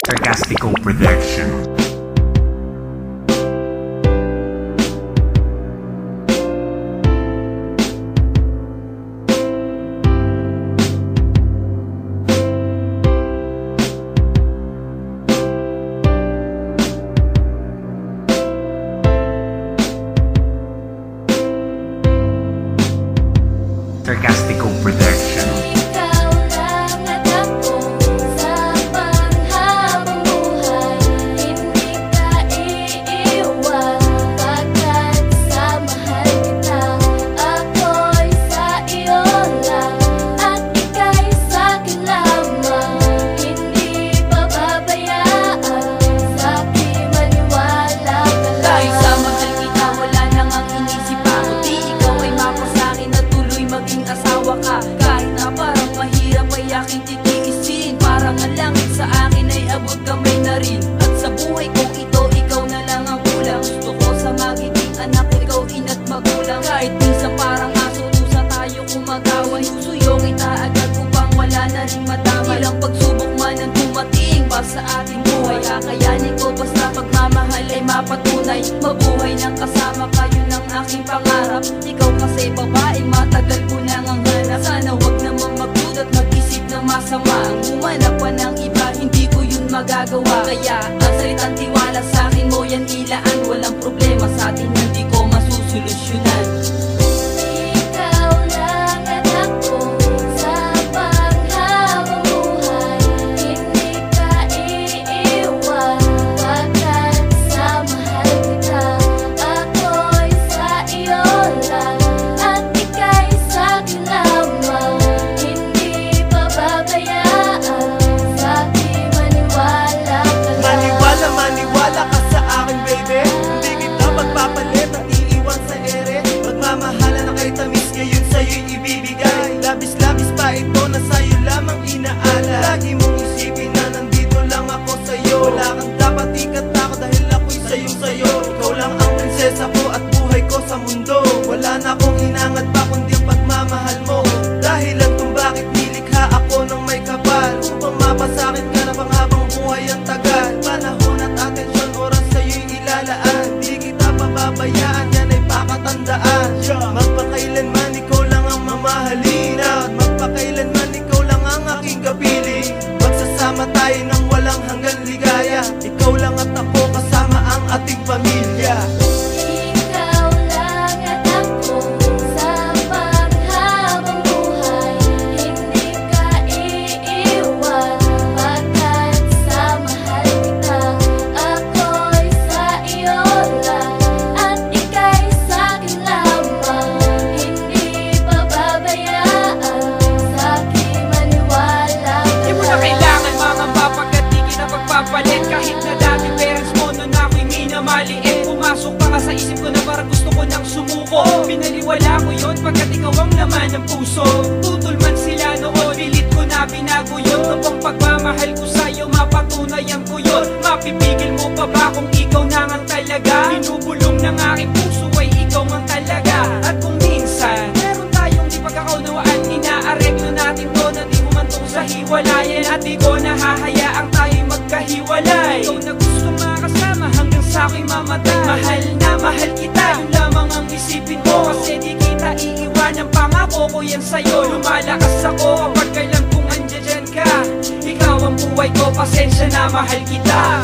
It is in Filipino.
Sarcastico Production. Sarcastico Production. Kahit na parang mahirap ay aking titiisin. Parang ang langit sa akin ay abot kamay na rin. At sa buhay ko ito, ikaw na lang ang kulang. Gusto ko sa magiging anak ko, ikaw ina't magulang. Kahit minsan parang aso, tusa tayo kumagaway. Susuyo kita agad upang wala na rin madamay. Ilang pagsubok man ang dumating pa sa ating buhay, kakayanin ko basta pagmamahal ay mapatunay. Mabuhay ng kasama kayo ng aking pangarap. Ikaw kasi babaeng matagal ko nang ang hanap. Sana wag namang magduda't mag-isip na masama. Ang humanap pa ng iba, hindi ko yun magagawa. Kaya ang salitang tiwala sa akin mo yan ilaan. Walang problema sa atin, hindi ko masusolusyonan. Labis-labis pa ito na sa'yo lamang inaala. Lagi mong isipin na nandito lang ako sa'yo. Wala kang dapat ikatakot dahil ako'y sayong-sayo. Ikaw lang ang prinsesa ko at buhay ko sa mundo. Wala na akong hinangad pa kundi ang pagmamahal mo. Dahilan kung bakit nilikha ako ng may kapal, upang mapasakit ka na pang habang buhay ang tagal. Panahon at atensyon, oras sa'yo'y ilalaan. Di kita pababayaan, yan ay pakatandaan. Magpakailanman ikaw lang ang mamahalin, at magpakailanman ikaw lang ang aking kapiling. Magsasama tayo ng walang hanggang ligaya. Ikaw lang at ako kasama ang ating pamilya. Kahit na dati parents mo nun ako'y minamaliit. Pumasok pa ka sa isip ko na parang gusto ko nang sumuko. Pinaliwala ko yun pagkat ikaw ang laman ng puso. Tutol man sila noon, pilit ko na binago yun. Kapag pagmamahal ko sa'yo, mapatunayan ko yun. Mapipigil mo pa ba kung ikaw na ang talaga? Binubulong ng aking puso ay ikaw ang talaga. At kung minsan meron tayong di pagkakaunawaan, inaareglo natin to na di humantong sa hiwalayan. At di ko nahahayaang tayo'y magkahiwalay. Ikaw na gusto makasama hanggang sa ako'y mamatay. Mahal na mahal kita, yun lamang ang isipin ko. Kasi di kita iiwanan, pangako ko yan sa'yo. Lumalakas ako kapag kailan kung andyan ka. Ikaw ang buhay ko, pasensya na mahal kita.